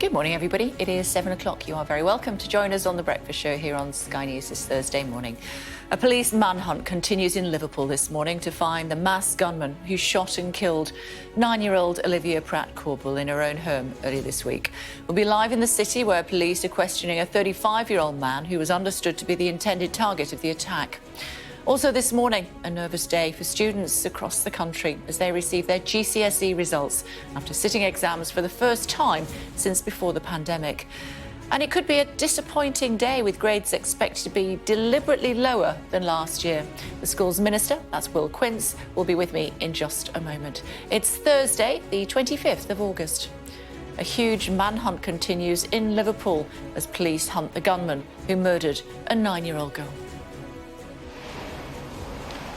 Good morning, everybody. It is 7 o'clock. You are very welcome to join us on The Breakfast Show here on Sky News this Thursday morning. A police manhunt continues in Liverpool this morning to find the masked gunman who shot and killed 9-year-old Olivia Pratt-Korbel in her own home earlier this week. We'll be live in the city where police are questioning a 35-year-old man who was understood to be the intended target of the attack. Also this morning, a nervous day for students across the country as they receive their GCSE results after sitting exams for the first time since before the pandemic. And it could be a disappointing day with grades expected to be deliberately lower than last year. The school's minister, that's Will Quince, will be with me in just a moment. It's Thursday, the 25th of August. A huge manhunt continues in Liverpool as police hunt the gunman who murdered a 9-year-old girl.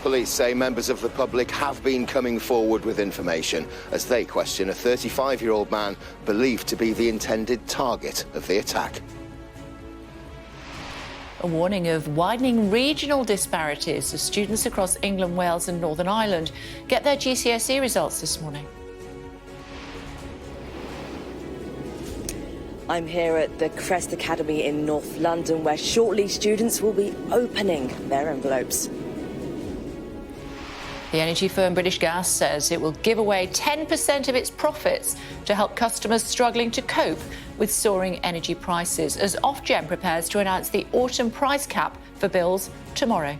Police say members of the public have been coming forward with information as they question a 35-year-old man believed to be the intended target of the attack. A warning of widening regional disparities as students across England, Wales and Northern Ireland get their GCSE results this morning. I'm here at the Crest Academy in North London, where shortly students will be opening their envelopes. The energy firm British Gas says it will give away 10% of its profits to help customers struggling to cope with soaring energy prices, as Ofgem prepares to announce the autumn price cap for bills tomorrow.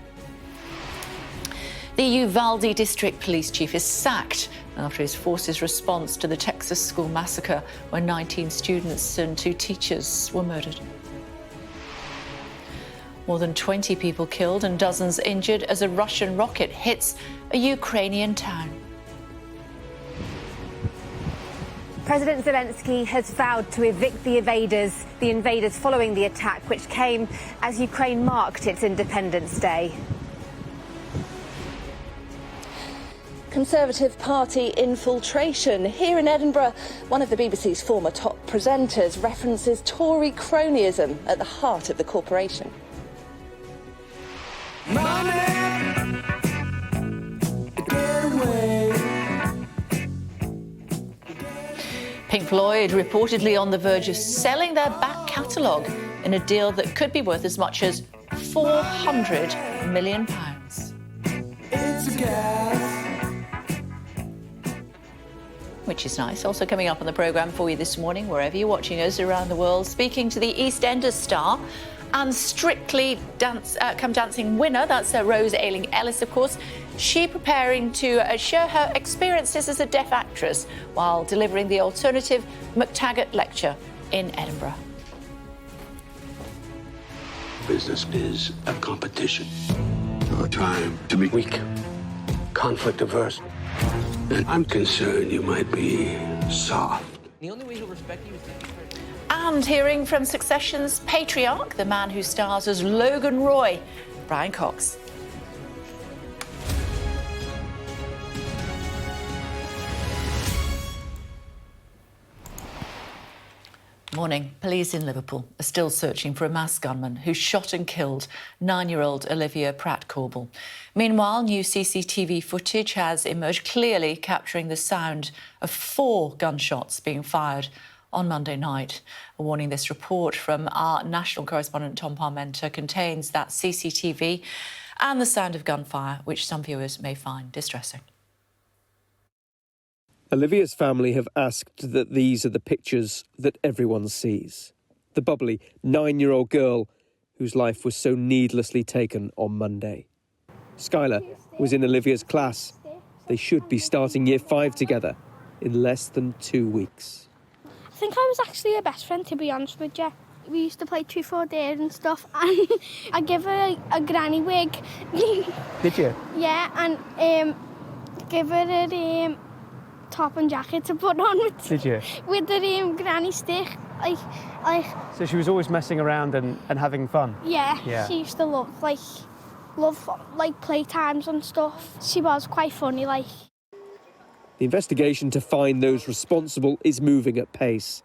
The Uvalde District Police Chief is sacked after his force's response to the Texas school massacre when 19 students and 2 teachers were murdered. More than 20 people killed and dozens injured as a Russian rocket hits a Ukrainian town. President Zelensky has vowed to evict the invaders following the attack, which came as Ukraine marked its Independence Day. Conservative Party infiltration. Here in Edinburgh, one of the BBC's former top presenters references Tory cronyism at the heart of the corporation. Pink Floyd reportedly on the verge of selling their back catalogue in a deal that could be worth as much as £400 million. Which is nice. Also coming up on the programme for you this morning, wherever you're watching us around the world, speaking to the EastEnders star and Strictly Come Dancing winner, that's Rose Ayling-Ellis, of course. She preparing to share her experiences as a deaf actress while delivering the alternative McTaggart Lecture in Edinburgh. Business is a competition. Your time to be weak, conflict averse. And I'm concerned you might be soft. The only way he'll respect you is to... And hearing from Succession's patriarch, the man who stars as Logan Roy, Brian Cox. Morning. Police in Liverpool are still searching for a masked gunman who shot and killed 9-year-old Olivia Pratt-Korbel. Meanwhile, new CCTV footage has emerged clearly capturing the sound of 4 gunshots being fired on Monday night. A warning: this report from our national correspondent Tom Parmenter contains that CCTV and the sound of gunfire, which some viewers may find distressing. Olivia's family have asked that these are the pictures that everyone sees. The bubbly 9-year-old girl whose life was so needlessly taken on Monday. Skylar was in Olivia's class. They should be starting Year 5 together in less than 2 weeks. I think I was actually her best friend, to be honest with you. We used to play Truth or Dare and stuff, and I give her a granny wig. Did you? Yeah, and give her a top and jacket to put on with. Did you? With the granny stick, like. So she was always messing around and having fun? Yeah, she used to love playtimes and stuff. She was quite funny, like. The investigation to find those responsible is moving at pace.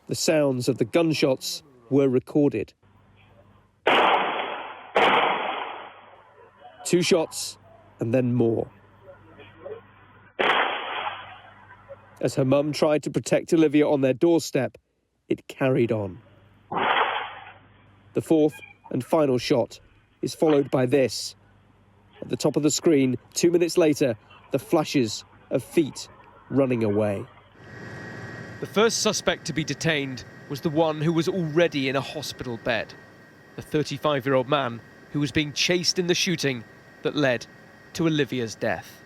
The sounds of the gunshots were recorded. 2 shots and then more. As her mum tried to protect Olivia on their doorstep, it carried on. The fourth and final shot is followed by this. At the top of the screen, 2 minutes later, the flashes of feet running away. The first suspect to be detained was the one who was already in a hospital bed. The 35-year-old man who was being chased in the shooting that led to Olivia's death.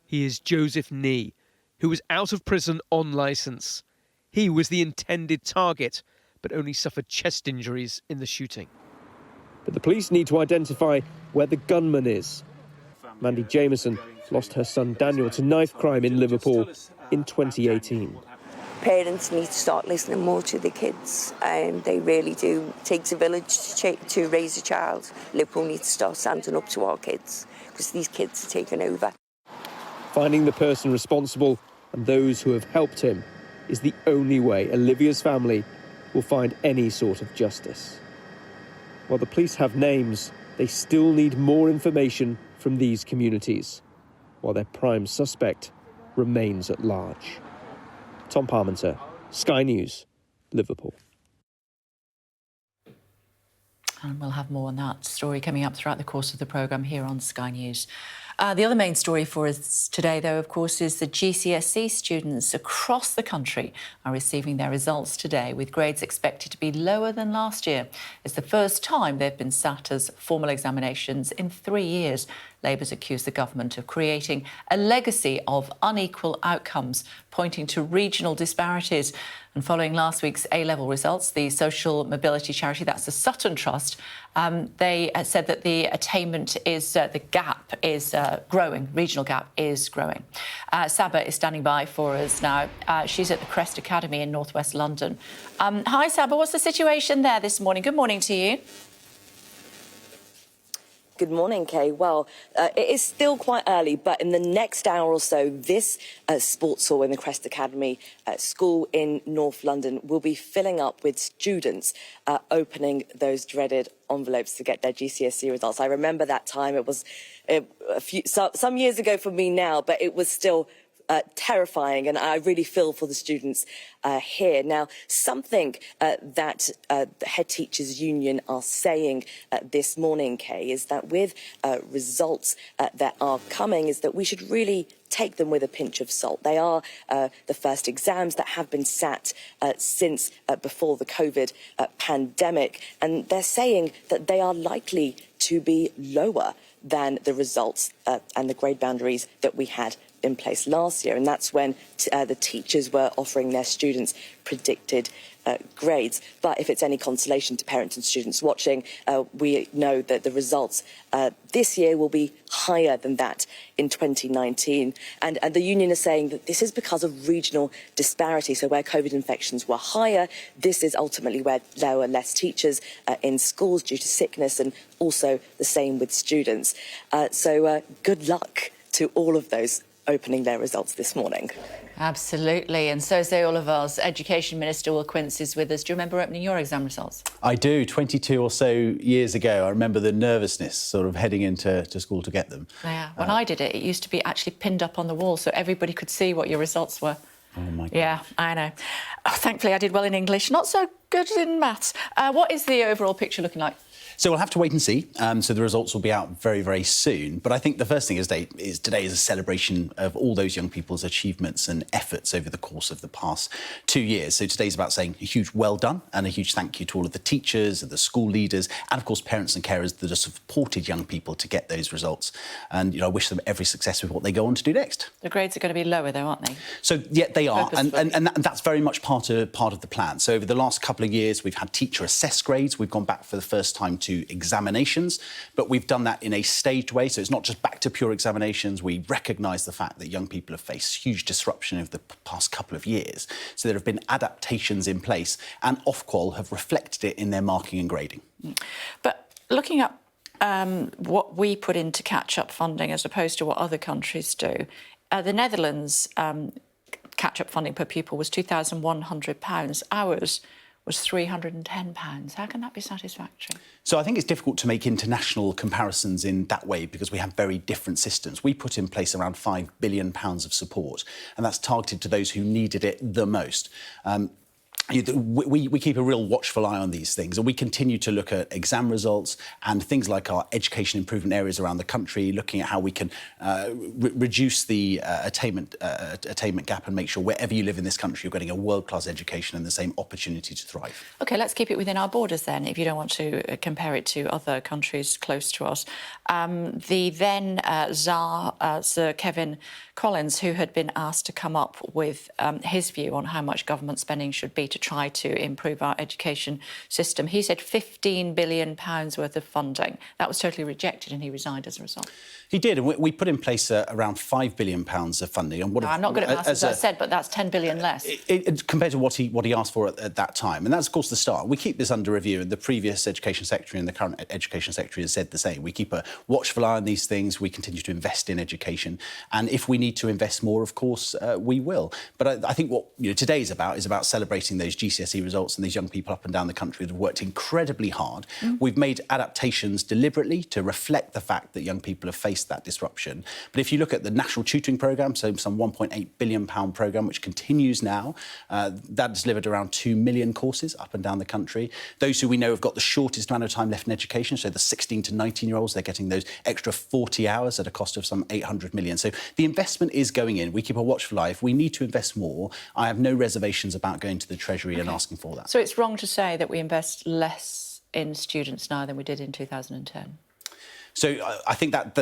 He is Joseph Nee, who was out of prison on licence. He was the intended target, but only suffered chest injuries in the shooting. But the police need to identify where the gunman is. Mandy Jameson lost her son Daniel to knife crime in Liverpool in 2018. Parents need to start listening more to the kids. They really do. It takes a village to raise a child. Liverpool needs to start standing up to our kids because these kids are taking over. Finding the person responsible and those who have helped him is the only way Olivia's family will find any sort of justice. While the police have names, they still need more information from these communities, while their prime suspect remains at large. Tom Parmenter, Sky News, Liverpool. And we'll have more on that story coming up throughout the course of the programme here on Sky News. The other main story for us today, though, of course, is the GCSE students across the country are receiving their results today, with grades expected to be lower than last year. It's the first time they've been sat as formal examinations in 3 years. Labour's accused the government of creating a legacy of unequal outcomes, pointing to regional disparities. And following last week's A-level results, the social mobility charity, that's the Sutton Trust, they said that the attainment is, the gap is growing, regional gap is growing. Saba is standing by for us now. She's at the Crest Academy in northwest London. Hi, Saba, what's the situation there this morning? Good morning to you. Good morning, Kay. Well, it is still quite early, but in the next hour or so, this sports hall in the Crest Academy school in North London will be filling up with students opening those dreaded envelopes to get their GCSE results. I remember that time. It was some years ago for me now, but it was still terrifying, and I really feel for the students here. Now, something that the Head Teachers Union are saying this morning, Kay, is that with results that are coming, is that we should really take them with a pinch of salt. They are the first exams that have been sat since before the COVID pandemic, and they're saying that they are likely to be lower than the results and the grade boundaries that we had in place last year, and that's when the teachers were offering their students predicted grades. But if it's any consolation to parents and students watching, we know that the results this year will be higher than that in 2019. And the union is saying that this is because of regional disparity. So where COVID infections were higher, this is ultimately where there were less teachers in schools due to sickness, and also the same with students. So good luck to all of those opening their results this morning. Absolutely, and so say all of us. Education Minister Will Quince is with us. Do you remember opening your exam results? I do. 22 or so years ago, I remember the nervousness sort of heading into school to get them. Yeah, when I did it, it used to be actually pinned up on the wall so everybody could see what your results were. Oh, my God. Yeah, I know. Oh, thankfully, I did well in English, not so good in maths. What is the overall picture looking like? So we'll have to wait and see. So the results will be out very, very soon. But I think the first thing today is a celebration of all those young people's achievements and efforts over the course of the past 2 years. So today's about saying a huge well done and a huge thank you to all of the teachers and the school leaders and, of course, parents and carers that have supported young people to get those results. And, I wish them every success with what they go on to do next. The grades are going to be lower, though, aren't they? So, yeah, they are. And that's very much part of the plan. So over the last couple of years, we've had teacher-assessed grades. We've gone back for the first time to examinations, but we've done that in a staged way. So it's not just back to pure examinations. We recognise the fact that young people have faced huge disruption over the past couple of years. So there have been adaptations in place, and Ofqual have reflected it in their marking and grading. But looking at what we put into catch-up funding as opposed to what other countries do, the Netherlands catch-up funding per pupil was £2,100. Ours was £310. How can that be satisfactory? So I think it's difficult to make international comparisons in that way because we have very different systems. We put in place around £5 billion of support, and that's targeted to those who needed it the most. we keep a real watchful eye on these things, and we continue to look at exam results and things like our education improvement areas around the country, looking at how we can reduce the attainment gap and make sure wherever you live in this country you're getting a world-class education and the same opportunity to thrive. OK, let's keep it within our borders then, if you don't want to compare it to other countries close to us. The then Tsar, Sir Kevin Collins, who had been asked to come up with his view on how much government spending should be to try to improve our education system. He said £15 billion worth of funding. That was totally rejected and he resigned as a result. He did, and we put in place around £5 billion of funding. And I'm not good at maths, as I said, but that's £10 billion less. Compared to what he asked for at that time. And that's, of course, the start. We keep this under review, and the previous Education Secretary and the current Education Secretary has said the same. We keep a watchful eye on these things. We continue to invest in education. And if we need to invest more, of course, we will. But I think what today is about celebrating those GCSE results and these young people up and down the country that have worked incredibly hard. We've made adaptations deliberately to reflect the fact that young people have faced that disruption. But if you look at the National Tutoring Programme, so some £1.8 billion programme, which continues now, that has delivered around 2 million courses up and down the country. Those who we know have got the shortest amount of time left in education, so the 16 to 19-year-olds, they're getting those extra 40 hours at a cost of some 800 million. So the investment is going in. We keep a watchful eye. If we need to invest more, I have no reservations about going to the Treasury and asking for that. So it's wrong to say that we invest less in students now than we did in 2010? So I think that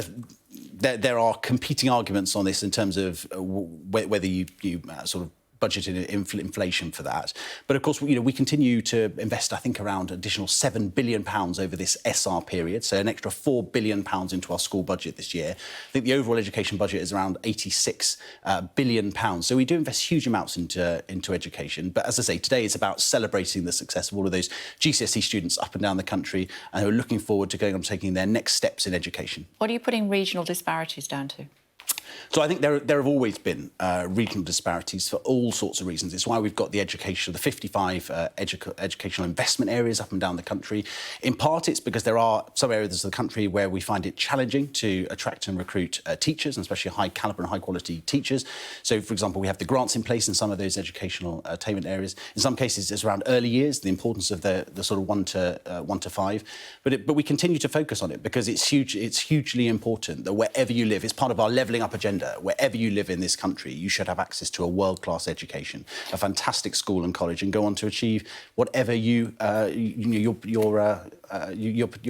there are competing arguments on this in terms of whether you sort of budgeted inflation for that. But of course, we continue to invest, I think, around additional £7 billion over this SR period, so an extra £4 billion into our school budget this year. I think the overall education budget is around £86 billion. So we do invest huge amounts into education. But as I say, today is about celebrating the success of all of those GCSE students up and down the country and who are looking forward to going on taking their next steps in education. What are you putting regional disparities down to? So I think there have always been regional disparities for all sorts of reasons. It's why we've got the 55 educational investment areas up and down the country. In part, it's because there are some areas of the country where we find it challenging to attract and recruit teachers, and especially high calibre and high quality teachers. So, for example, we have the grants in place in some of those educational attainment areas. In some cases, it's around early years, the importance of the sort of 1 to 5. But we continue to focus on it because it's huge. It's hugely important that wherever you live, it's part of our levelling up agenda. Wherever you live in this country, you should have access to a world-class education, a fantastic school and college, and go on to achieve whatever your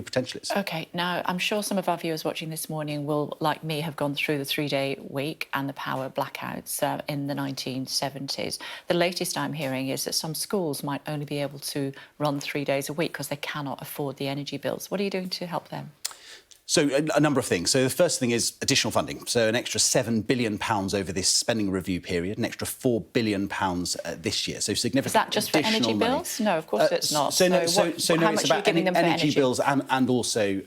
potential is. OK, now, I'm sure some of our viewers watching this morning will, like me, have gone through the 3-day week and the power blackouts in the 1970s. The latest I'm hearing is that some schools might only be able to run 3 days a week because they cannot afford the energy bills. What are you doing to help them? So a number of things. So the first thing is additional funding. So an extra £7 billion over this spending review period, an extra £4 billion this year. So significant. Is that just for energy bills? No, of course it's not. So it's about energy bills and also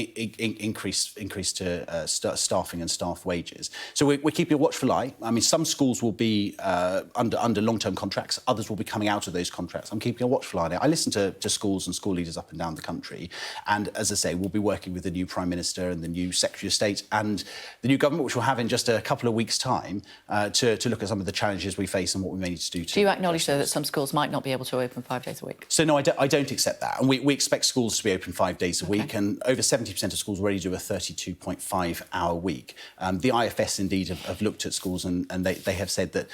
increase to staffing and staff wages. So we're keeping a watchful eye. I mean, some schools will be under long-term contracts. Others will be coming out of those contracts. I'm keeping a watchful eye on it. I listen to schools and school leaders up and down the country. And as I say, we'll be working with the new Prime Minister and the new Secretary of State and the new government, which we'll have in just a couple of weeks' time, to look at some of the challenges we face and what we may need to do. Do you acknowledge, though, that some schools might not be able to open 5 days a week? So, no, I don't accept that. And we expect schools to be open 5 days a week, and over 70% of schools already do a 32.5-hour week. The IFS, indeed, have looked at schools and they have said that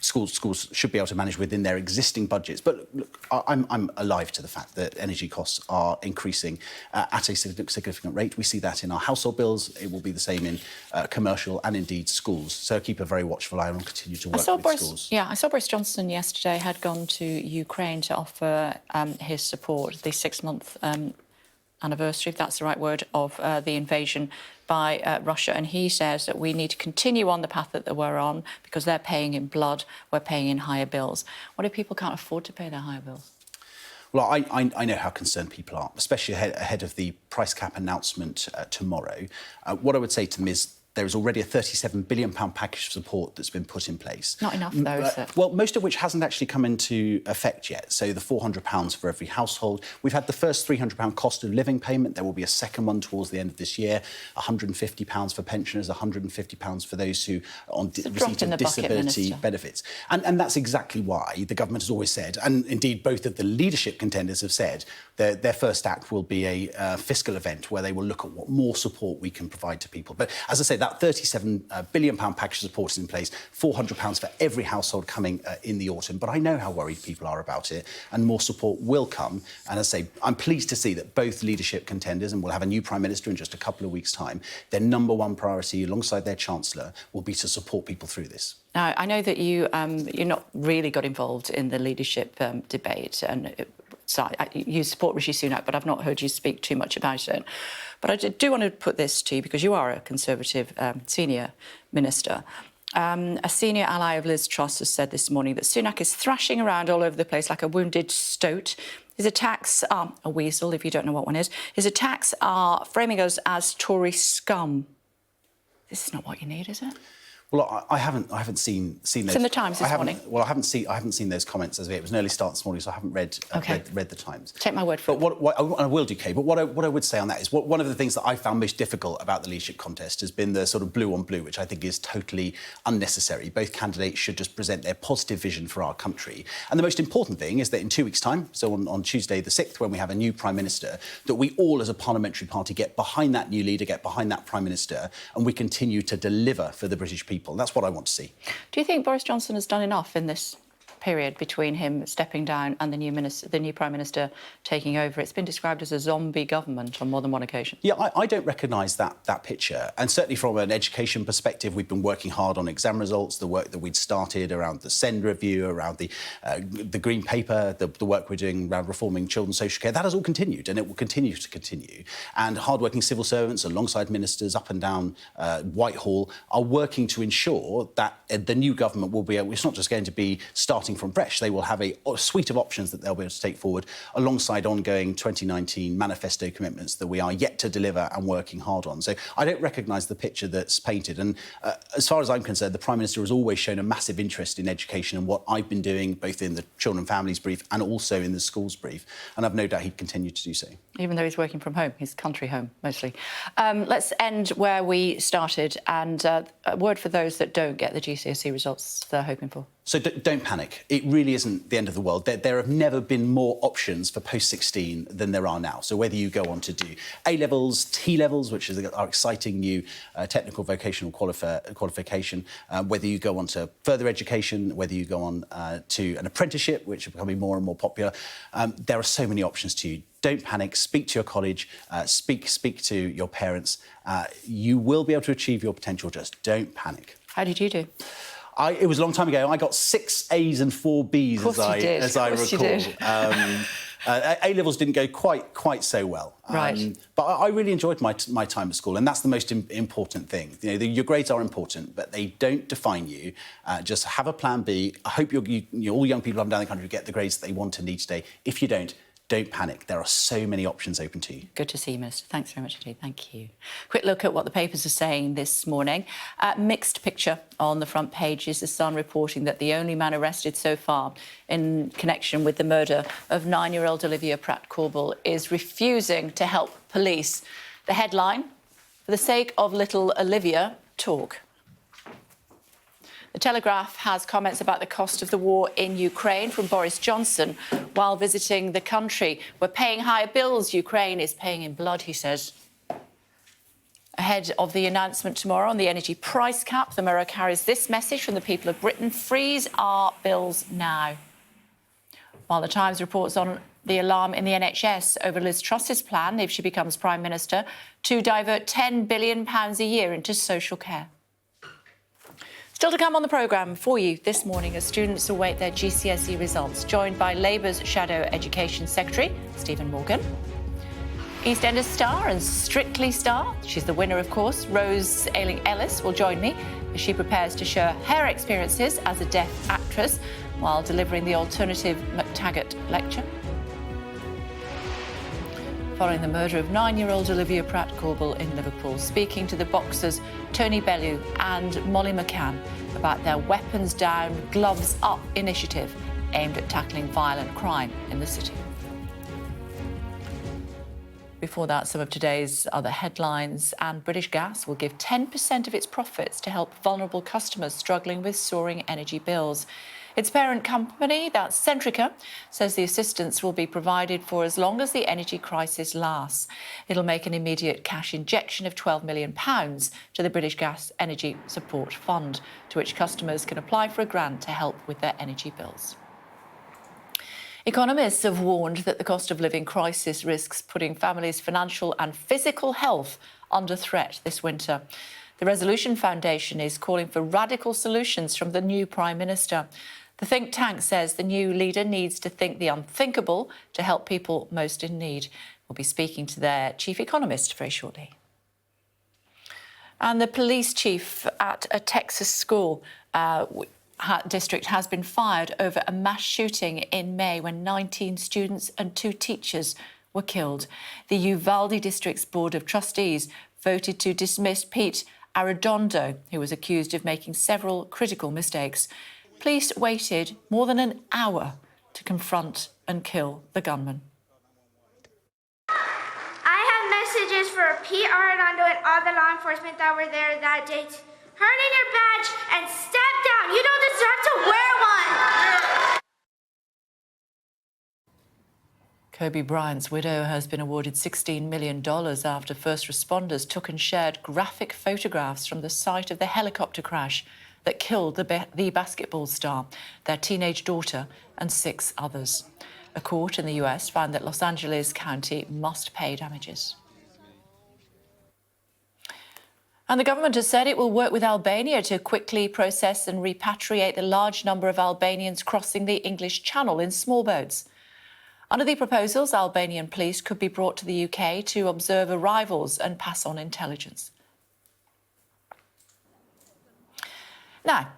schools should be able to manage within their existing budgets. But look, I'm alive to the fact that energy costs are increasing at a significant rate. We see that in our household bills. It will be the same in commercial and indeed schools. So keep a very watchful eye and continue to work with schools. Yeah, I saw Boris Johnson yesterday had gone to Ukraine to offer his support, the 6-month anniversary, if that's the right word, of the invasion by Russia. And he says that we need to continue on the path that we're on because they're paying in blood, we're paying in higher bills. What if people can't afford to pay their higher bills? Well, I know how concerned people are, especially ahead of the price cap announcement tomorrow. What I would say to them is there is already a £37 billion package of support that's been put in place. Not enough, though, is it? Well, most of which hasn't actually come into effect yet. So the £400 for every household. We've had the first £300 cost of living payment. There will be a second one towards the end of this year. £150 for pensioners, £150 for those who are on receipt of disability benefits. And that's exactly why the government has always said, and indeed both of the leadership contenders have said, their first act will be a fiscal event where they will look at what more support we can provide to people. But as I say, that £37 billion package of support is in place, £400 for every household coming in the autumn. But I know how worried people are about it, and more support will come. And as I say, I'm pleased to see that both leadership contenders, and we'll have a new Prime Minister in just a couple of weeks' time, their number one priority, alongside their Chancellor, will be to support people through this. Now, I know that you're not really got involved in the leadership debate, and you support Rishi Sunak, but I've not heard you speak too much about it. But I do want to put this to you, because you are a Conservative senior minister. A senior ally of Liz Truss has said this morning that Sunak is thrashing around all over the place like a wounded stoat. His attacks are a weasel, if you don't know what one is. His attacks are framing us as Tory scum. This is not what you need, is it? Well, I haven't seen those. It's in the Times this morning. Well, I haven't seen those comments as of yet. It was an early start this morning, so I haven't read the Times. Take my word for it. But what I will do, Kay. But what I would say on that is one of the things that I found most difficult about the leadership contest has been the sort of blue on blue, which I think is totally unnecessary. Both candidates should just present their positive vision for our country. And the most important thing is that in 2 weeks' time, so on Tuesday the 6th, when we have a new Prime Minister, that we all as a parliamentary party get behind that new leader, get behind that Prime Minister, and we continue to deliver for the British people. And that's what I want to see. Do you think Boris Johnson has done enough in this period between him stepping down and the new Prime Minister taking over? It's been described as a zombie government on more than one occasion. Yeah, I don't recognise that picture. And certainly from an education perspective, we've been working hard on exam results, the work that we'd started around the SEND review, around the Green Paper, the work we're doing around reforming children's social care. That has all continued, and it will continue to continue. And hard-working civil servants alongside ministers up and down Whitehall are working to ensure that the new government will be able, it's not just going to be starting from fresh. They will have a suite of options that they'll be able to take forward alongside ongoing 2019 manifesto commitments that we are yet to deliver and working hard on. So I don't recognise the picture that's painted. And as far as I'm concerned, the Prime Minister has always shown a massive interest in education and what I've been doing, both in the Children and Families brief and also in the schools brief. And I've no doubt he'd continue to do so. Even though he's working from home, his country home, mostly. Let's end where we started. And a word for those that don't get the GCSE results they're hoping for. So don't panic. It really isn't the end of the world. There have never been more options for post-16 than there are now. So whether you go on to do A-levels, T-levels, which is our exciting new technical vocational qualification, whether you go on to further education, whether you go on to an apprenticeship, which are becoming more and more popular, there are so many options to you. Don't panic. Speak to your college. Speak to your parents. You will be able to achieve your potential. Just don't panic. How did you do? It was a long time ago. I got 6 A's and 4 B's, as I recall. A-levels didn't go quite so well. Right. But I really enjoyed my time at school, and that's the most important thing. You know, your grades are important, but they don't define you. Just have a plan B. I hope all young people up and down the country get the grades that they want and need today. If you don't panic. There are so many options open to you. Good to see you, Minister. Thanks very much indeed. Thank you. Quick look at what the papers are saying this morning. Mixed picture on the front pages. The Sun reporting that the only man arrested so far in connection with the murder of 9-year-old Olivia Pratt-Korbel is refusing to help police. The headline, for the sake of little Olivia, talk. The Telegraph has comments about the cost of the war in Ukraine from Boris Johnson while visiting the country. We're paying higher bills. Ukraine is paying in blood, he says. Ahead of the announcement tomorrow on the energy price cap, the Mirror carries this message from the people of Britain: freeze our bills now. While the Times reports on the alarm in the NHS over Liz Truss's plan, if she becomes Prime Minister, to divert £10 billion a year into social care. Still to come on the programme for you this morning as students await their GCSE results, joined by Labour's Shadow Education Secretary, Stephen Morgan. EastEnders star and Strictly star, she's the winner of course, Rose Ayling-Ellis will join me as she prepares to share her experiences as a deaf actress while delivering the alternative McTaggart lecture. following the murder of 9-year-old Olivia Pratt-Korbel in Liverpool, speaking to the boxers Tony Bellew and Molly McCann about their weapons down, gloves up initiative aimed at tackling violent crime in the city. Before that, some of today's other headlines. And British Gas will give 10% of its profits to help vulnerable customers struggling with soaring energy bills. Its parent company, that's Centrica, says the assistance will be provided for as long as the energy crisis lasts. It'll make an immediate cash injection of £12 million to the British Gas Energy Support Fund, to which customers can apply for a grant to help with their energy bills. Economists have warned that the cost of living crisis risks putting families' financial and physical health under threat this winter. The Resolution Foundation is calling for radical solutions from the new Prime Minister. The think tank says the new leader needs to think the unthinkable to help people most in need. We'll be speaking to their chief economist very shortly. And the police chief at a Texas school district has been fired over a mass shooting in May when 19 students and 2 teachers were killed. The Uvalde District's Board of Trustees voted to dismiss Pete Arredondo, who was accused of making several critical mistakes. Police waited more than an hour to confront and kill the gunman. I have messages for Pete Arredondo and all the law enforcement that were there that day. Turn in your badge and step down. You don't deserve to wear one. Kobe Bryant's widow has been awarded $16 million after first responders took and shared graphic photographs from the site of the helicopter crash that killed the basketball star, their teenage daughter and 6 others. A court in the US found that Los Angeles County must pay damages. And the government has said it will work with Albania to quickly process and repatriate the large number of Albanians crossing the English Channel in small boats. Under the proposals, Albanian police could be brought to the UK to observe arrivals and pass on intelligence. Now,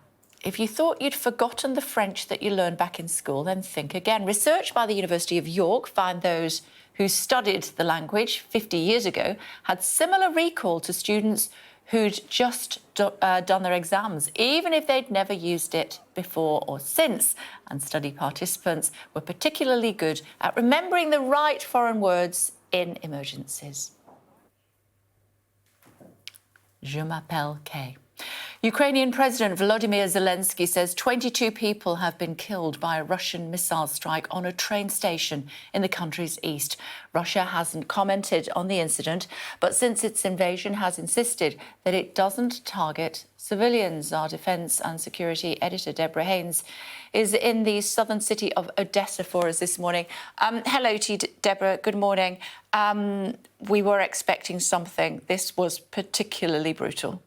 if you thought you'd forgotten the French that you learned back in school, then think again. Research by the University of York found those who studied the language 50 years ago had similar recall to students who'd just done their exams, even if they'd never used it before or since. And study participants were particularly good at remembering the right foreign words in emergencies. Je m'appelle Kay. Ukrainian President Volodymyr Zelensky says 22 people have been killed by a Russian missile strike on a train station in the country's east. Russia hasn't commented on the incident, but since its invasion has insisted that it doesn't target civilians. Our defence and security editor, Deborah Haynes, is in the southern city of Odessa for us this morning. Hello to you, Deborah. Good morning. We were expecting something. This was particularly brutal.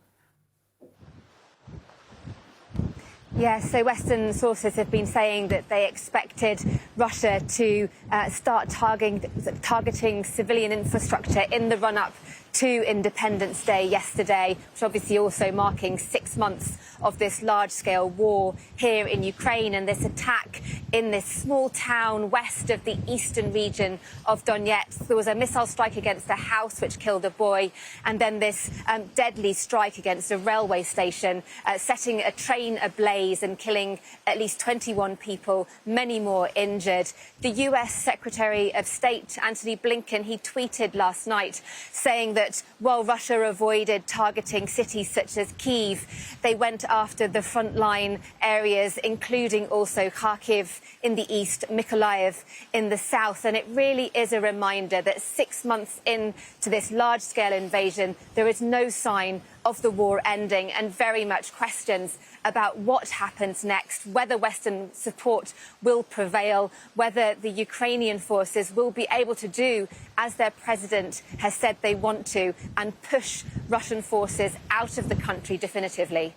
Yes, so Western sources have been saying that they expected Russia to start targeting civilian infrastructure in the run-up to Independence Day yesterday, which obviously also marking 6 months of this large-scale war here in Ukraine, and this attack in this small town west of the eastern region of Donetsk. There was a missile strike against a house which killed a boy, and then this deadly strike against a railway station, setting a train ablaze and killing at least 21 people, many more injured. The US Secretary of State, Antony Blinken, he tweeted last night saying that while Russia avoided targeting cities such as Kyiv, they went after the frontline areas, including also Kharkiv in the east, Mykolaiv in the south. And it really is a reminder that 6 months into this large-scale invasion, there is no sign of the war ending, and very much questions about what happens next, whether Western support will prevail, whether the Ukrainian forces will be able to do as their president has said they want to, and push Russian forces out of the country definitively.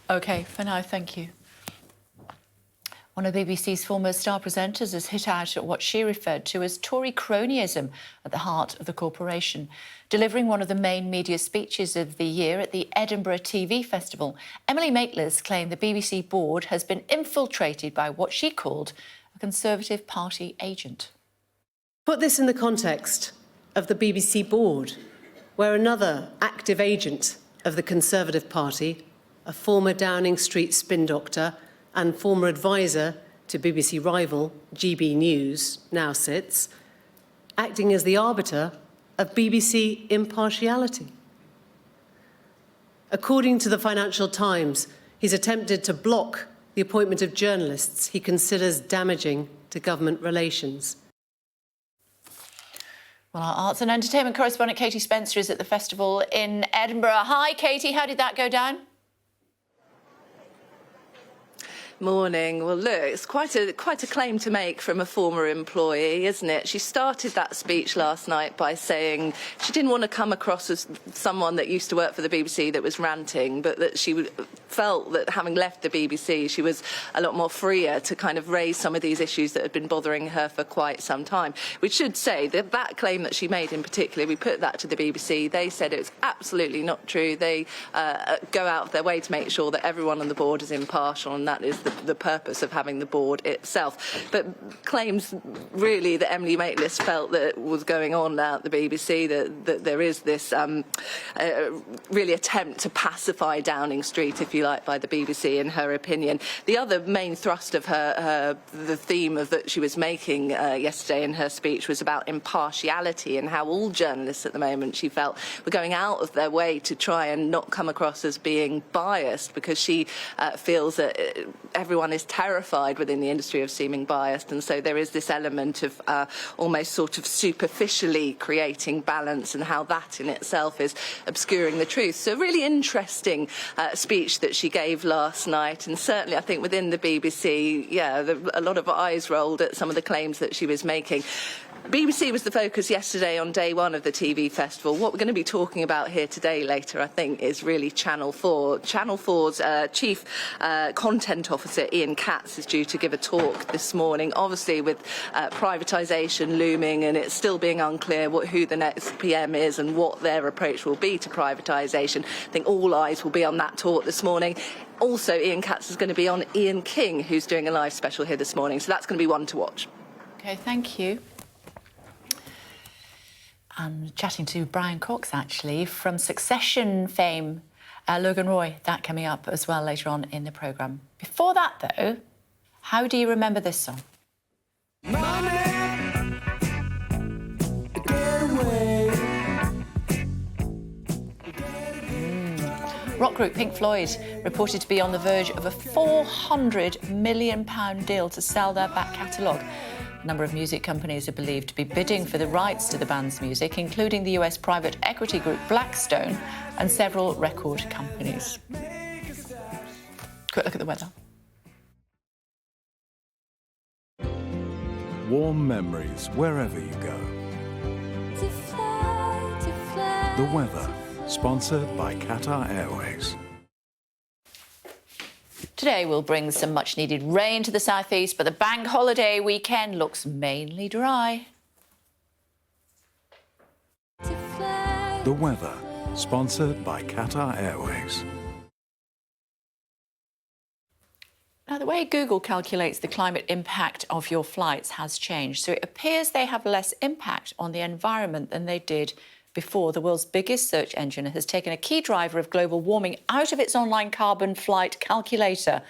OK, for now, thank you. One of BBC's former star presenters has hit out at what she referred to as Tory cronyism at the heart of the corporation. Delivering one of the main media speeches of the year at the Edinburgh TV Festival, Emily Maitlis claimed the BBC board has been infiltrated by what she called a Conservative Party agent. Put this in the context of the BBC board, where another active agent of the Conservative Party, a former Downing Street spin doctor and former advisor to BBC rival GB News, now sits, acting as the arbiter of BBC impartiality. According to the Financial Times, he's attempted to block the appointment of journalists he considers damaging to government relations. Well, our arts and entertainment correspondent Katie Spencer is at the festival in Edinburgh. Hi, Katie, how did that go down? Morning. Well, look, it's quite a claim to make from a former employee, isn't it? She started that speech last night by saying she didn't want to come across as someone that used to work for the BBC that was ranting, but that she felt that having left the BBC, she was a lot more freer to kind of raise some of these issues that had been bothering her for quite some time. We should say that that claim that she made in particular, we put that to the BBC. They said it was absolutely not true. They go out of their way to make sure that everyone on the board is impartial, and that is the purpose of having the board itself. But claims really that Emily Maitlis felt that was going on now at the BBC, that there is this really attempt to pacify Downing Street, if you like, by the BBC, in her opinion. The other main thrust of the theme of that she was making yesterday in her speech was about impartiality and how all journalists at the moment, she felt, were going out of their way to try and not come across as being biased, because she feels that everyone is terrified within the industry of seeming biased, and so there is this element of almost sort of superficially creating balance, and how that in itself is obscuring the truth. So a really interesting speech that she gave last night, and certainly I think within the BBC, a lot of eyes rolled at some of the claims that she was making. BBC was the focus yesterday on day one of the TV festival. What we're going to be talking about here today later, I think, is really Channel 4. Channel 4's chief content officer, Ian Katz, is due to give a talk this morning, obviously with privatisation looming, and it's still being unclear who the next PM is and what their approach will be to privatisation. I think all eyes will be on that talk this morning. Also, Ian Katz is going to be on Ian King, who's doing a live special here this morning, so that's going to be one to watch. OK, thank you. I'm chatting to Brian Cox, actually, from Succession fame, Logan Roy. That coming up as well later on in the programme. Before that, though, how do you remember this song? Rock group Pink Floyd reported to be on the verge of a £400 million deal to sell their back catalogue. A number of music companies are believed to be bidding for the rights to the band's music, including the US private equity group Blackstone and several record companies. Quick look at the weather. Warm memories wherever you go. The weather, sponsored by Qatar Airways. Today will bring some much-needed rain to the southeast, but the bank holiday weekend looks mainly dry. The weather, sponsored by Qatar Airways. Now, the way Google calculates the climate impact of your flights has changed, so it appears they have less impact on the environment than they did before. The world's biggest search engine has taken a key driver of global warming out of its online carbon flight calculator.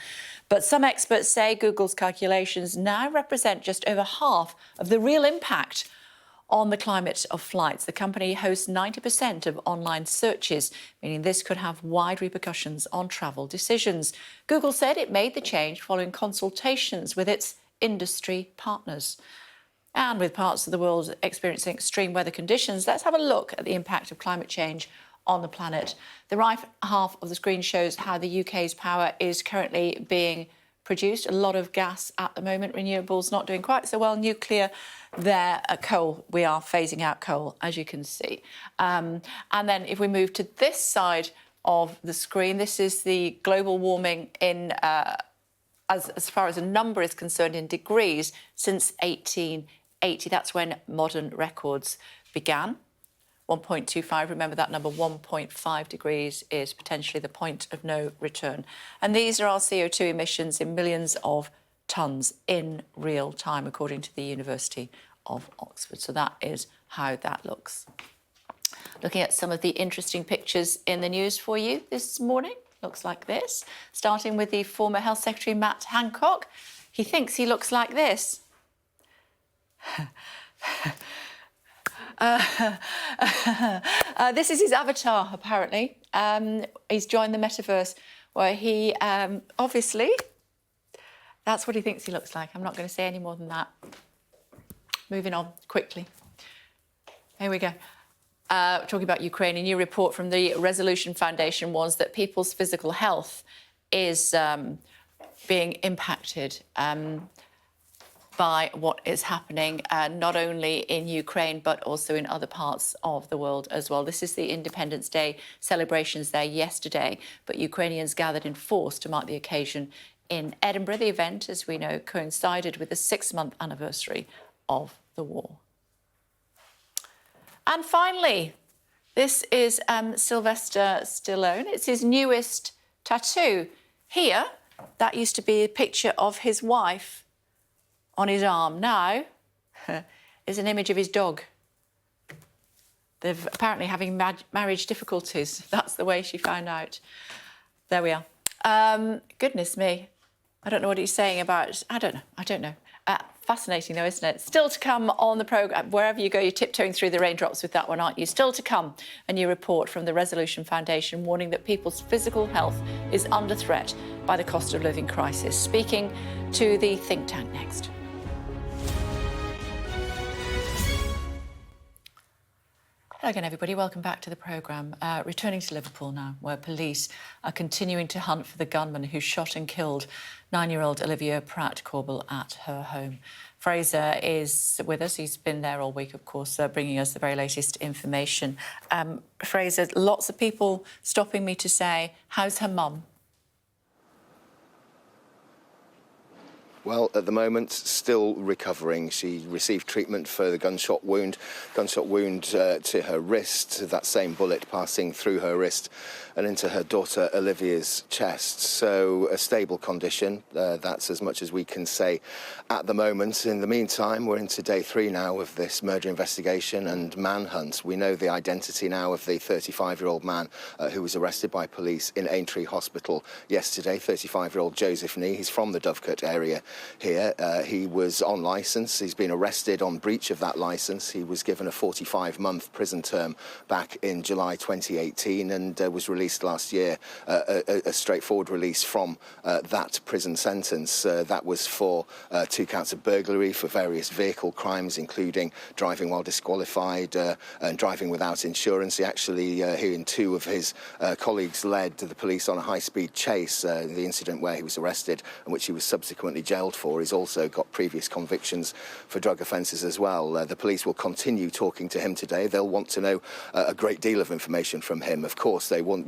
But some experts say Google's calculations now represent just over half of the real impact on the climate of flights. The company hosts 90% of online searches, meaning this could have wide repercussions on travel decisions. Google said it made the change following consultations with its industry partners. And with parts of the world experiencing extreme weather conditions, let's have a look at the impact of climate change on the planet. The right half of the screen shows how the UK's power is currently being produced. A lot of gas at the moment, renewables not doing quite so well. Nuclear there, coal, we are phasing out coal, as you can see. And then if we move to this side of the screen, this is the global warming in as far as a number is concerned in degrees since 1880. That's when modern records began. 1.25, remember that number, 1.5 degrees is potentially the point of no return. And these are our CO2 emissions in millions of tonnes in real time, according to the University of Oxford. So that is how that looks. Looking at some of the interesting pictures in the news for you this morning. Looks like this. Starting with the former Health Secretary, Matt Hancock. He thinks he looks like this. This is his avatar, apparently. He's joined the metaverse, where he obviously, that's what he thinks he looks like. I'm not going to say any more than that. Moving on quickly. Here we go. Talking about Ukraine, a new report from the Resolution Foundation warns that people's physical health is being impacted by what is happening, not only in Ukraine, but also in other parts of the world as well. This is the Independence Day celebrations there yesterday, but Ukrainians gathered in force to mark the occasion in Edinburgh. The event, as we know, coincided with the 6-month anniversary of the war. And finally, this is Sylvester Stallone. It's his newest tattoo. Here, that used to be a picture of his wife on his arm. Now is an image of his dog. They're apparently having marriage difficulties. That's the way she found out. There we are. Goodness me. I don't know what he's saying about... I don't know. Fascinating, though, isn't it? Still to come on the programme. Wherever you go, you're tiptoeing through the raindrops with that one, aren't you? Still to come, a new report from the Resolution Foundation warning that people's physical health is under threat by the cost of living crisis. Speaking to the think tank next. Hello again, everybody. Welcome back to the programme. Returning to Liverpool now, where police are continuing to hunt for the gunman who shot and killed 9-year-old Olivia Pratt-Korbel at her home. Fraser is with us. He's been there all week, of course, bringing us the very latest information. Fraser, lots of people stopping me to say, how's her mum? Well, at the moment, still recovering. She received treatment for the gunshot wound to her wrist, that same bullet passing through her wrist and into her daughter Olivia's chest. So a stable condition. That's as much as we can say at the moment. In the meantime, we're into day 3 now of this murder investigation and manhunt. We know the identity now of the 35-year-old man who was arrested by police in Aintree Hospital yesterday, 35-year-old Joseph Nee. He's from the Dovecote area here. He was on licence. He's been arrested on breach of that licence. He was given a 45-month prison term back in July 2018 and was released last year, a straightforward release from that prison sentence. That was for 2 counts of burglary, for various vehicle crimes, including driving while disqualified and driving without insurance. He actually, he and 2 of his colleagues led the police on a high-speed chase, the incident where he was arrested and which he was subsequently jailed for. He's also got previous convictions for drug offences as well. The police will continue talking to him today. They'll want to know a great deal of information from him. Of course, they will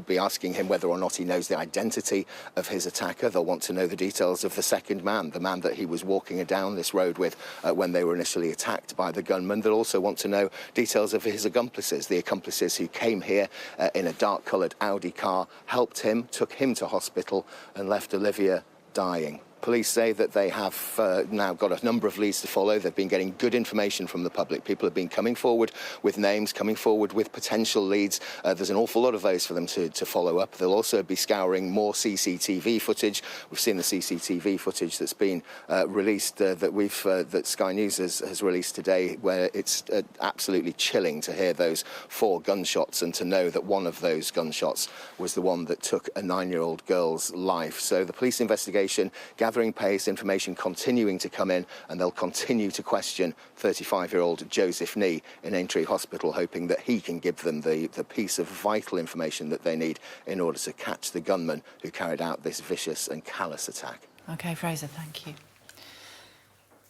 be asking him whether or not he knows the identity of his attacker. They'll want to know the details of the second man, the man that he was walking down this road with when they were initially attacked by the gunman. They'll also want to know details of his accomplices, the accomplices who came here in a dark-coloured Audi car, helped him, took him to hospital and left Olivia dying. Police say that they have now got a number of leads to follow. They've been getting good information from the public. People have been coming forward with names, coming forward with potential leads. There's an awful lot of those for them to follow up. They'll also be scouring more CCTV footage. We've seen the CCTV footage that's been released, that Sky News has released today, where it's absolutely chilling to hear those 4 gunshots and to know that one of those gunshots was the one that took a 9-year-old girl's life. So the police investigation gathering pace, information continuing to come in, and they'll continue to question 35-year-old Joseph Nee in Aintree Hospital, hoping that he can give them the piece of vital information that they need in order to catch the gunman who carried out this vicious and callous attack. OK, Fraser, thank you.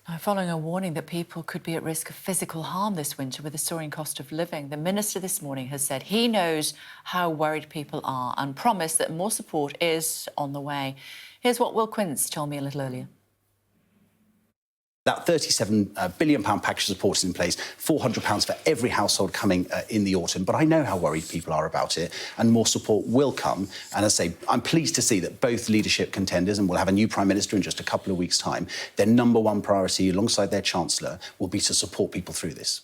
Now, following a warning that people could be at risk of physical harm this winter with the soaring cost of living, the Minister this morning has said he knows how worried people are and promised that more support is on the way. Here's what Will Quince told me a little earlier. That £37 billion package of support is in place, £400 for every household coming in the autumn. But I know how worried people are about it, and more support will come. And as I say, I'm pleased to see that both leadership contenders, and we'll have a new Prime Minister in just a couple of weeks' time, their number one priority, alongside their Chancellor, will be to support people through this.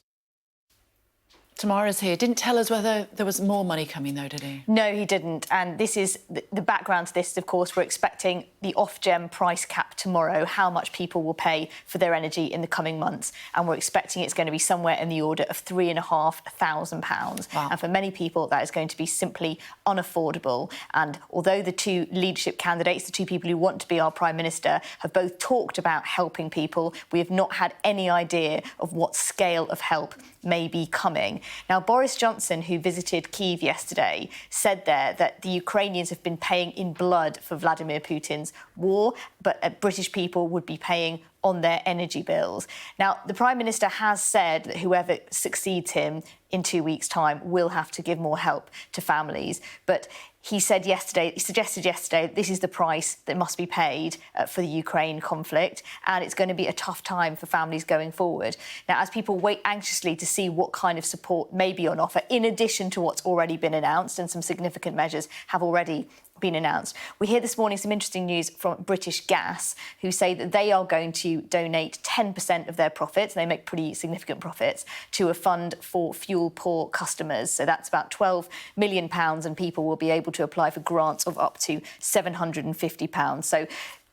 Tamara's here. Didn't tell us whether there was more money coming, though, did he? No, he didn't. And this is the background to this. Of course, we're expecting the Ofgem price cap tomorrow, how much people will pay for their energy in the coming months. And we're expecting it's going to be somewhere in the order of £3,500. Wow. And for many people, that is going to be simply unaffordable. And although the two leadership candidates, the two people who want to be our Prime Minister, have both talked about helping people, we have not had any idea of what scale of help may be coming. Now, Boris Johnson, who visited Kyiv yesterday, said there that the Ukrainians have been paying in blood for Vladimir Putin's war, but British people would be paying on their energy bills. Now, the Prime Minister has said that whoever succeeds him in 2 weeks' time will have to give more help to families. But he suggested yesterday this is the price that must be paid for the Ukraine conflict, and it's going to be a tough time for families going forward. Now, as people wait anxiously to see what kind of support may be on offer, in addition to what's already been announced, and some significant measures have already been announced. We hear this morning some interesting news from British Gas, who say that they are going to donate 10% of their profits, and they make pretty significant profits, to a fund for fuel-poor customers. So that's about £12 million, and people will be able to apply for grants of up to £750. So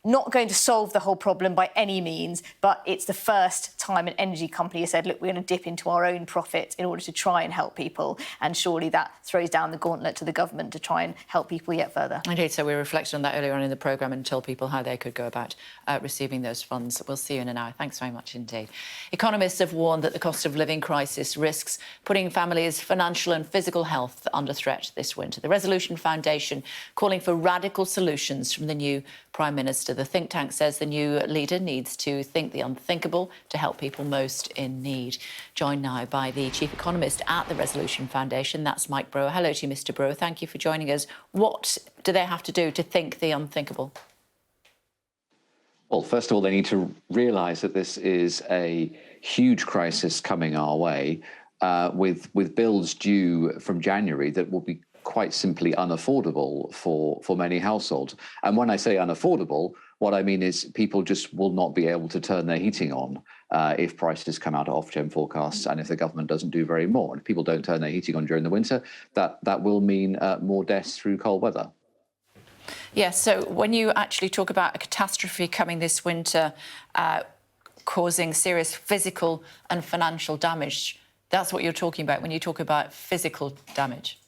not going to solve the whole problem by any means, but it's the first time an energy company has said, look, we're going to dip into our own profits in order to try and help people. And surely that throws down the gauntlet to the government to try and help people yet further. Indeed, so we reflected on that earlier on in the programme and told people how they could go about receiving those funds. We'll see you in an hour. Thanks very much indeed. Economists have warned that the cost of living crisis risks putting families' financial and physical health under threat this winter. The Resolution Foundation calling for radical solutions from the new Prime Minister. The think tank says the new leader needs to think the unthinkable to help people most in need. Joined now by the chief economist at the Resolution Foundation. That's Mike Brewer. Hello to you, Mr. Brewer. Thank you for joining us. What do they have to do to think the unthinkable? Well, first of all, they need to realise that this is a huge crisis coming our way, with bills due from January that will be quite simply unaffordable for many households. And when I say unaffordable, what I mean is people just will not be able to turn their heating on if prices come out of Ofgem forecasts and if the government doesn't do very more. And if people don't turn their heating on during the winter, that will mean more deaths through cold weather. Yes, so when you actually talk about a catastrophe coming this winter, causing serious physical and financial damage, that's what you're talking about when you talk about physical damage.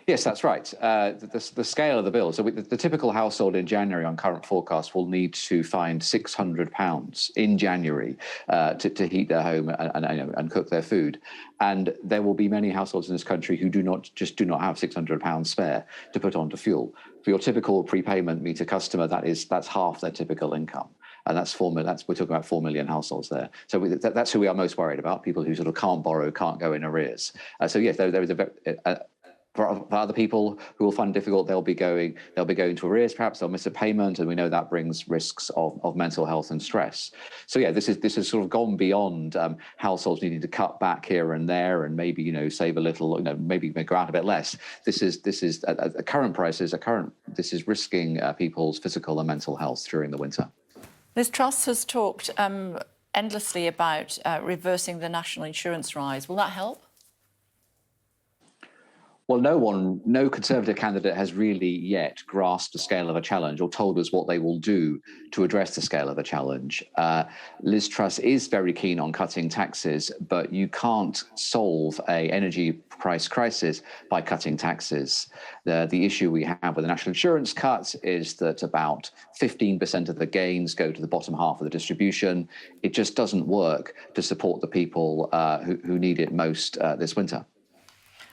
Yes, that's right. The scale of the bill. So the typical household in January on current forecast will need to find £600 in January to heat their home and cook their food. And there will be many households in this country who do not have £600 spare to put onto fuel. For your typical prepayment meter customer, that's half their typical income. And we're talking about 4 million households there. So that's who we are most worried about, people who sort of can't borrow, can't go in arrears. So yes, there is for other people who will find it difficult, they'll be going to arrears, perhaps they'll miss a payment, and we know that brings risks of mental health and stress. So yeah, this is sort of gone beyond households needing to cut back here and there and maybe save a little, maybe go out a bit less. This is at current prices, this is risking people's physical and mental health during the winter. Liz Truss has talked endlessly about reversing the national insurance rise. Will that help? Well, no Conservative candidate has really yet grasped the scale of a challenge or told us what they will do to address the scale of the challenge. Liz Truss is very keen on cutting taxes, but you can't solve an energy price crisis by cutting taxes. The issue we have with the national insurance cut is that about 15% of the gains go to the bottom half of the distribution. It just doesn't work to support the people who need it most this winter.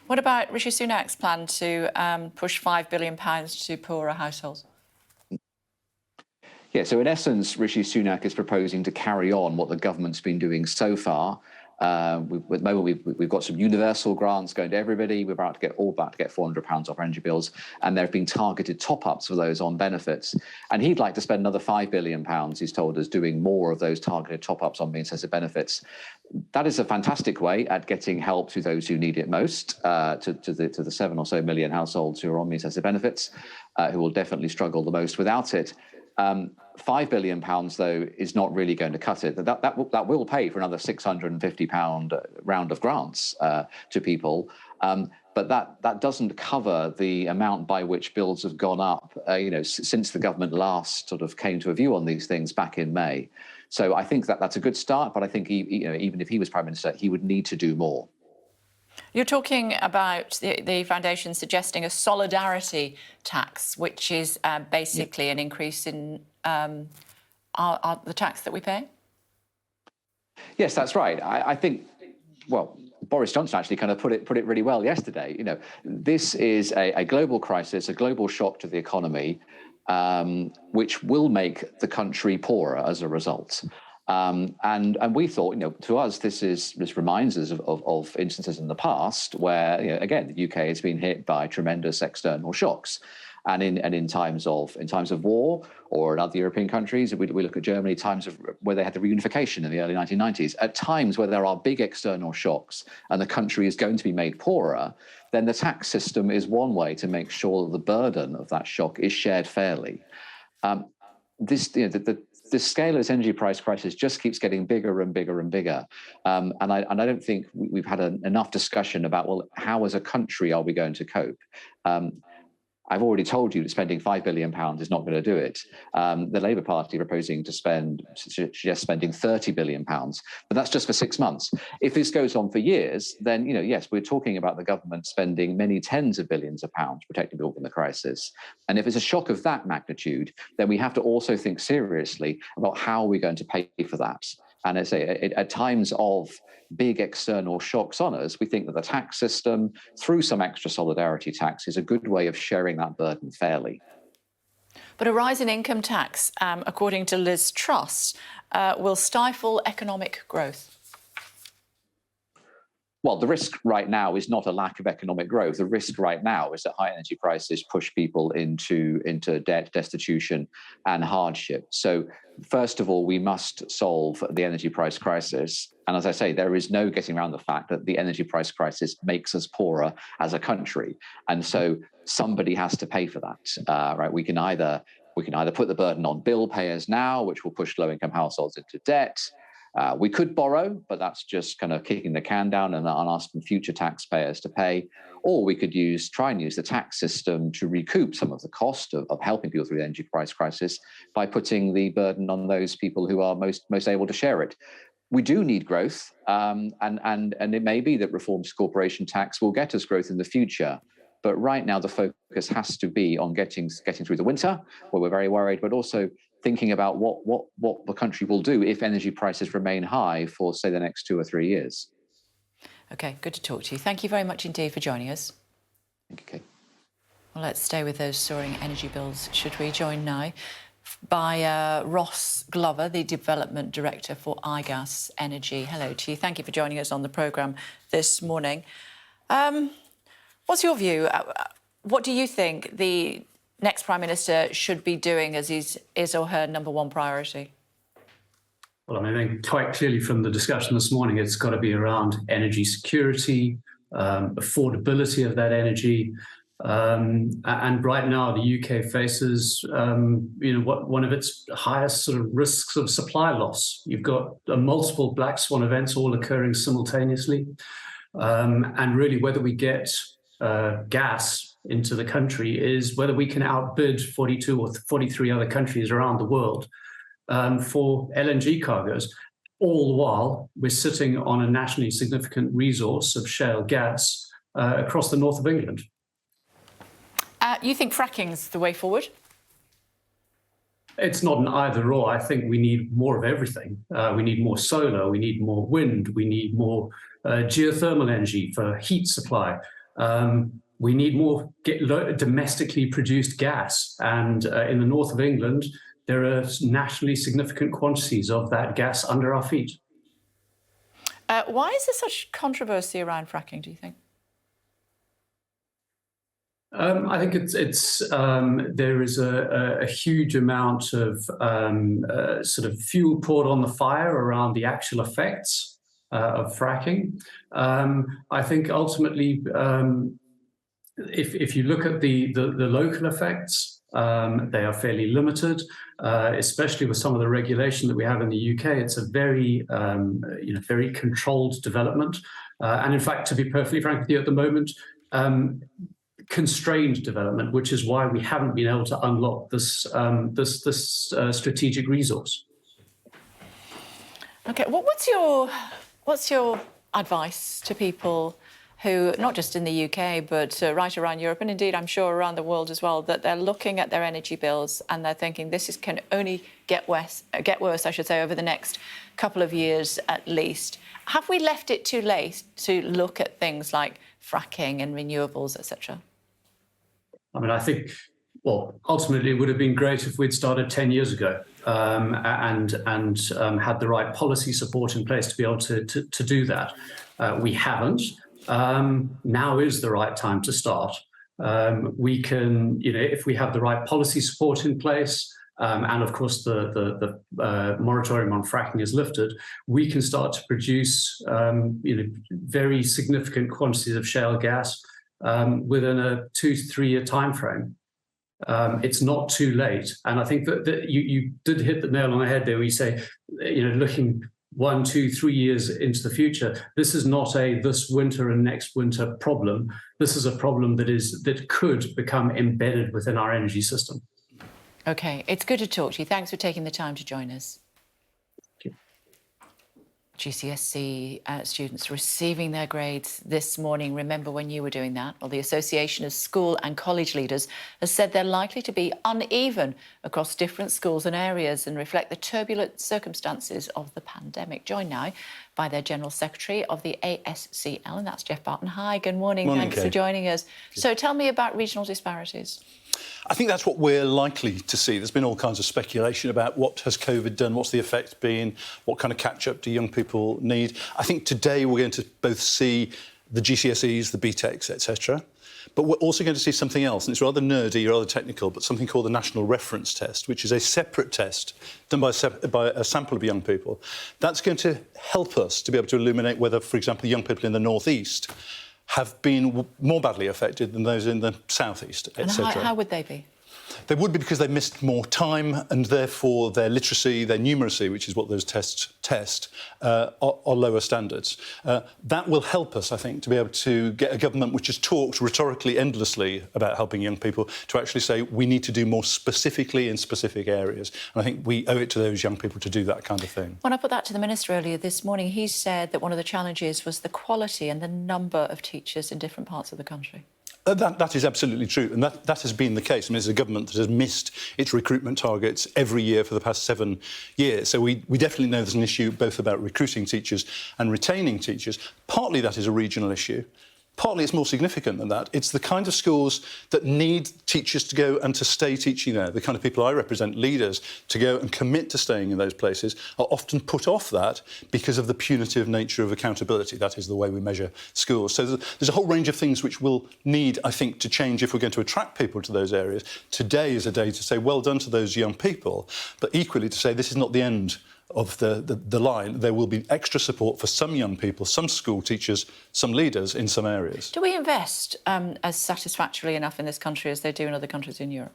What about Rishi Sunak's plan to push £5 billion to poorer households? Yeah, so in essence, Rishi Sunak is proposing to carry on what the government's been doing so far, At the moment, we've got some universal grants going to everybody. We're about to get £400 off energy bills, and there have been targeted top-ups for those on benefits. And he'd like to spend another £5 billion, he's told us, doing more of those targeted top-ups on means-tested benefits. That is a fantastic way at getting help to those who need it most, to the 7 or so million households who are on means-tested benefits, who will definitely struggle the most without it. £5 billion, though, is not really going to cut it. That will pay for another £650 round of grants to people. But that doesn't cover the amount by which bills have gone up, since the government last sort of came to a view on these things back in May. So I think that's a good start. But I think even if he was Prime Minister, he would need to do more. You're talking about the foundation suggesting a solidarity tax, which is basically an increase in the tax that we pay? Yes, that's right. I think, well, Boris Johnson actually kind of put it really well yesterday. This is a global crisis, a global shock to the economy, which will make the country poorer as a result. And we thought, to us, this reminds us of instances in the past where, again, the UK has been hit by tremendous external shocks. And in times of war, or in other European countries, we look at Germany, times where they had the reunification in the early 1990s, at times where there are big external shocks and the country is going to be made poorer, then the tax system is one way to make sure that the burden of that shock is shared fairly. The scale of this energy price crisis just keeps getting bigger and bigger and bigger. And I don't think we've had enough discussion about, well, how as a country are we going to cope? I've already told you that spending £5 billion is not going to do it. The Labour Party proposing to suggest spending £30 billion, but that's just for 6 months. If this goes on for years, then, yes, we're talking about the government spending many tens of billions of pounds protecting people from the crisis. And if it's a shock of that magnitude, then we have to also think seriously about how we're going to pay for that. And I say, at times of big external shocks on us, we think that the tax system, through some extra solidarity tax, is a good way of sharing that burden fairly. But a rise in income tax, according to Liz Truss, will stifle economic growth. Well, the risk right now is not a lack of economic growth. The risk right now is that high energy prices push people into debt, destitution, and hardship. So, first of all, we must solve the energy price crisis. And as I say, there is no getting around the fact that the energy price crisis makes us poorer as a country. And so somebody has to pay for that, right? We can either put the burden on bill payers now, which will push low-income households into debt. We could borrow, but that's just kind of kicking the can down and asking future taxpayers to pay. Or we could try and use the tax system to recoup some of the cost of helping people through the energy price crisis by putting the burden on those people who are most able to share it. We do need growth, and it may be that reforms to corporation tax will get us growth in the future. But right now, the focus has to be on getting through the winter, where we're very worried, but also thinking about what the country will do if energy prices remain high for, say, the next 2 or 3 years. OK, good to talk to you. Thank you very much indeed for joining us. Thank you, Kay. Well, let's stay with those soaring energy bills, should we? Joined now by Ross Glover, the Development Director for iGas Energy. Hello to you. Thank you for joining us on the programme this morning. What's your view? What do you think the next Prime Minister should be doing as his or her number one priority? Well, I think quite clearly from the discussion this morning, it's got to be around energy security, affordability of that energy. And right now, the UK faces, one of its highest sort of risks of supply loss. You've got multiple black swan events all occurring simultaneously. And really, whether we get gas into the country is whether we can outbid 42 or 43 other countries around the world for LNG cargoes, all the while we're sitting on a nationally significant resource of shale gas across the north of England. You think fracking's the way forward? It's not an either or. I think we need more of everything. We need more solar, we need more wind, we need more geothermal energy for heat supply. We need more domestically produced gas. And in the north of England, there are nationally significant quantities of that gas under our feet. Why is there such controversy around fracking, do you think? I think there is a huge amount of sort of fuel poured on the fire around the actual effects of fracking. I think ultimately, if you look at the local effects, they are fairly limited, especially with some of the regulation that we have in the UK. It's a very very controlled development, and in fact, to be perfectly frank with you, at the moment, constrained development, which is why we haven't been able to unlock this strategic resource. Okay, what's your advice to people who, not just in the UK, but right around Europe, and indeed I'm sure around the world as well, that they're looking at their energy bills and they're thinking can only get worse, I should say, over the next couple of years at least. Have we left it too late to look at things like fracking and renewables, etc.? I mean, I think, well, ultimately it would have been great if we'd started 10 years ago and had the right policy support in place to be able to do that. We haven't. Now is the right time to start. We can, if we have the right policy support in place, and of course the moratorium on fracking is lifted, we can start to produce very significant quantities of shale gas within a 2 to 3 year time frame. It's not too late, and I think that you did hit the nail on the head there. We say, looking 1, 2, 3 years into the future, this is not a this winter and next winter problem. This is a problem that could become embedded within our energy system. Okay, it's good to talk to you. Thanks for taking the time to join us. GCSE students receiving their grades this morning. Remember when you were doing that? Well, the Association of School and College Leaders has said they're likely to be uneven across different schools and areas and reflect the turbulent circumstances of the pandemic. Joined now by their General Secretary of the ASCL, and that's Jeff Barton. Hi, good morning. Thanks for joining us. So tell me about regional disparities. I think that's what we're likely to see. There's been all kinds of speculation about what has COVID done, what's the effect been, what kind of catch-up do young people need. I think today we're going to both see the GCSEs, the BTECs, etc. But we're also going to see something else, and it's rather nerdy, rather technical, but something called the National Reference Test, which is a separate test done by a sample of young people. That's going to help us to be able to illuminate whether, for example, young people in the North East have been more badly affected than those in the southeast, etc. And how would they be? They would be because they missed more time, and therefore their literacy, their numeracy, which is what those tests test, are lower standards. That will help us, I think, to be able to get a government which has talked rhetorically endlessly about helping young people to actually say we need to do more specifically in specific areas. And I think we owe it to those young people to do that kind of thing. When I put that to the Minister earlier this morning, he said that one of the challenges was the quality and the number of teachers in different parts of the country. That is absolutely true, and that has been the case. I mean, it's a government that has missed its recruitment targets every year for the past 7 years. So we definitely know there's an issue both about recruiting teachers and retaining teachers. Partly that is a regional issue. Partly it's more significant than that. It's the kind of schools that need teachers to go and to stay teaching there. The kind of people I represent, leaders, to go and commit to staying in those places, are often put off that because of the punitive nature of accountability. That is the way we measure schools. So there's a whole range of things which will need, I think, to change if we're going to attract people to those areas. Today is a day to say well done to those young people, but equally to say this is not the end of the line. There will be extra support for some young people, some school teachers, some leaders in some areas. Do we invest as satisfactorily enough in this country as they do in other countries in Europe?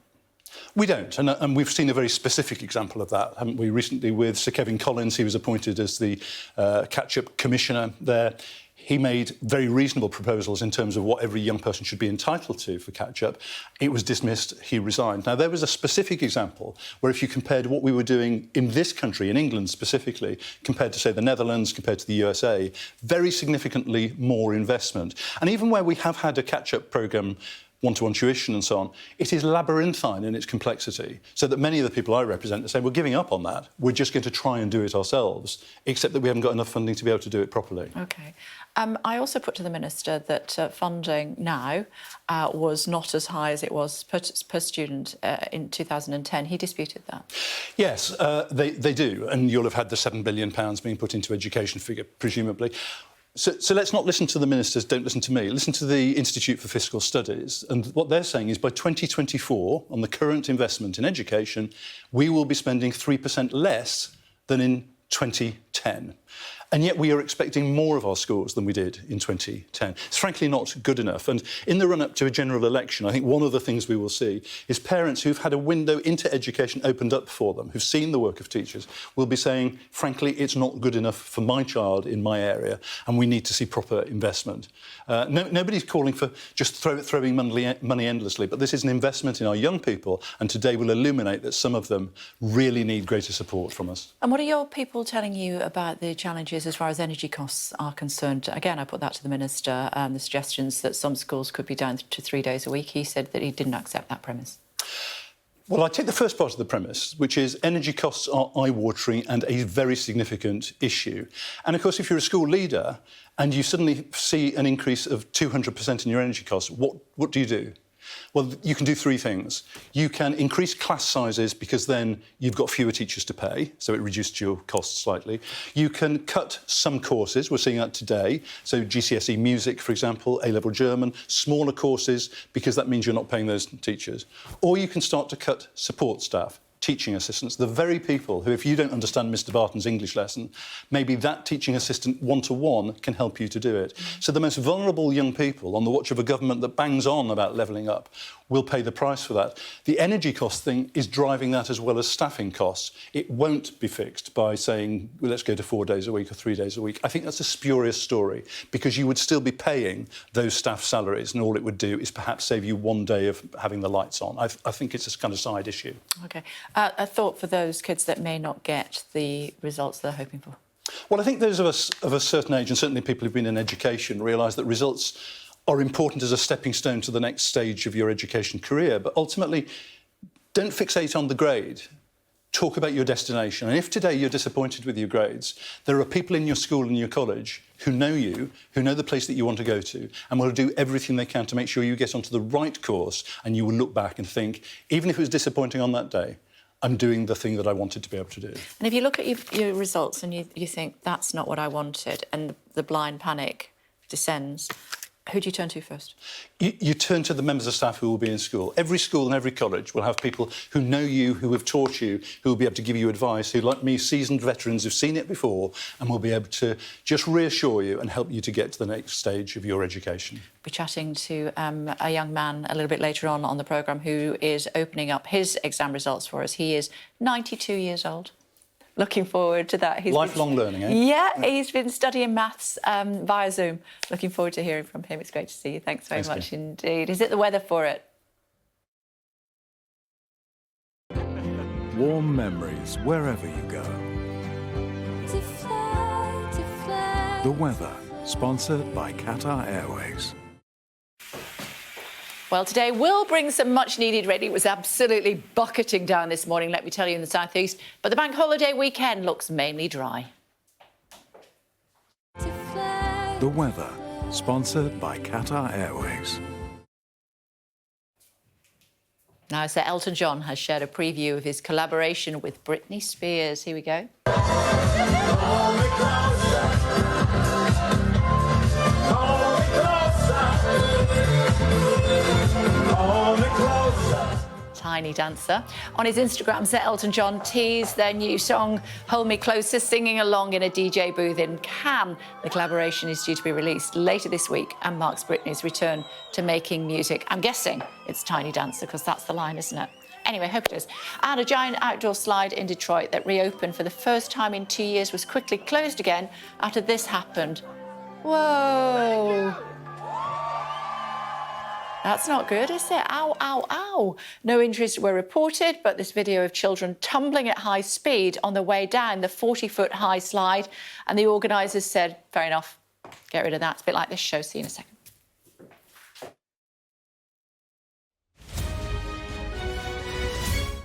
We don't, and we've seen a very specific example of that, haven't we, recently with Sir Kevin Collins. He was appointed as the catch-up commissioner there. He made very reasonable proposals in terms of what every young person should be entitled to for catch-up. It was dismissed, he resigned. Now, there was a specific example where if you compared what we were doing in this country, in England specifically, compared to, say, the Netherlands, compared to the USA, very significantly more investment. And even where we have had a catch-up programme one-to-one tuition and so on, it is labyrinthine in its complexity, so that many of the people I represent are saying, we're giving up on that, we're just going to try and do it ourselves, except that we haven't got enough funding to be able to do it properly. OK. I also put to the Minister that funding now was not as high as it was per student in 2010. He disputed that. Yes, they do, and you'll have had the £7 billion being put into education figure, presumably. So let's not listen to the ministers, don't listen to me. Listen to the Institute for Fiscal Studies. And what they're saying is by 2024, on the current investment in education, we will be spending 3% less than in 2010. And yet we are expecting more of our schools than we did in 2010. It's frankly not good enough. And in the run-up to a general election, I think one of the things we will see is parents who've had a window into education opened up for them, who've seen the work of teachers, will be saying, frankly, it's not good enough for my child in my area, and we need to see proper investment. Nobody's calling for just throwing money endlessly, but this is an investment in our young people, and today will illuminate that some of them really need greater support from us. And what are your people telling you about the challenges as far as energy costs are concerned? Again, I put that to the Minister, the suggestions that some schools could be down to 3 days a week. He said that he didn't accept that premise. Well, I take the first part of the premise, which is energy costs are eye-watering and a very significant issue. And, of course, if you're a school leader and you suddenly see an increase of 200% in your energy costs, what do you do? Well, you can do three things. You can increase class sizes because then you've got fewer teachers to pay, so it reduces your costs slightly. You can cut some courses, we're seeing that today, so GCSE music, for example, A-level German, smaller courses, because that means you're not paying those teachers. Or you can start to cut support staff. Teaching assistants, the very people who, if you don't understand Mr. Barton's English lesson, maybe that teaching assistant one-to-one can help you to do it. So the most vulnerable young people on the watch of a government that bangs on about levelling up will pay the price for that. The energy cost thing is driving that as well as staffing costs. It won't be fixed by saying, well, let's go to 4 days a week or 3 days a week. I think that's a spurious story, because you would still be paying those staff salaries, and all it would do is perhaps save you 1 day of having the lights on. I think it's a kind of side issue. OK. A thought for those kids that may not get the results they're hoping for? Well, I think those of us of a certain age, and certainly people who've been in education, realise that results are important as a stepping stone to the next stage of your education career. But ultimately, don't fixate on the grade. Talk about your destination. And if today you're disappointed with your grades, there are people in your school and your college who know you, who know the place that you want to go to, and will do everything they can to make sure you get onto the right course, and you will look back and think, even if it was disappointing on that day, I'm doing the thing that I wanted to be able to do. And if you look at your results and you think, that's not what I wanted, and the blind panic descends, who do you turn to first? You turn to the members of staff who will be in school. Every school and every college will have people who know you, who have taught you, who will be able to give you advice, who, like me, seasoned veterans who've seen it before, and will be able to just reassure you and help you to get to the next stage of your education. We're chatting to a young man a little bit later on the programme who is opening up his exam results for us. He is 92 years old. Looking forward to that. Lifelong learning, eh? Yeah, he's been studying maths via Zoom. Looking forward to hearing from him. It's great to see you. Thanks very much indeed. Is it the weather for it? Warm memories wherever you go. The weather, sponsored by Qatar Airways. Well, today will bring some much-needed rain. It was absolutely bucketing down this morning, let me tell you, in the southeast. But the bank holiday weekend looks mainly dry. The weather, sponsored by Qatar Airways. Now, Sir Elton John has shared a preview of his collaboration with Britney Spears. Here we go. Tiny Dancer. On his Instagram, Sir Elton John teased their new song, Hold Me Closer, singing along in a DJ booth in Cannes. The collaboration is due to be released later this week and marks Britney's return to making music. I'm guessing it's Tiny Dancer, because that's the line, isn't it? Anyway, hope it is. And a giant outdoor slide in Detroit that reopened for the first time in 2 years was quickly closed again after this happened. Whoa. That's not good, is it? Ow, ow, ow. No injuries were reported, but this video of children tumbling at high speed on the way down the 40-foot high slide, and the organisers said, fair enough, get rid of that. It's a bit like this show. See you in a second.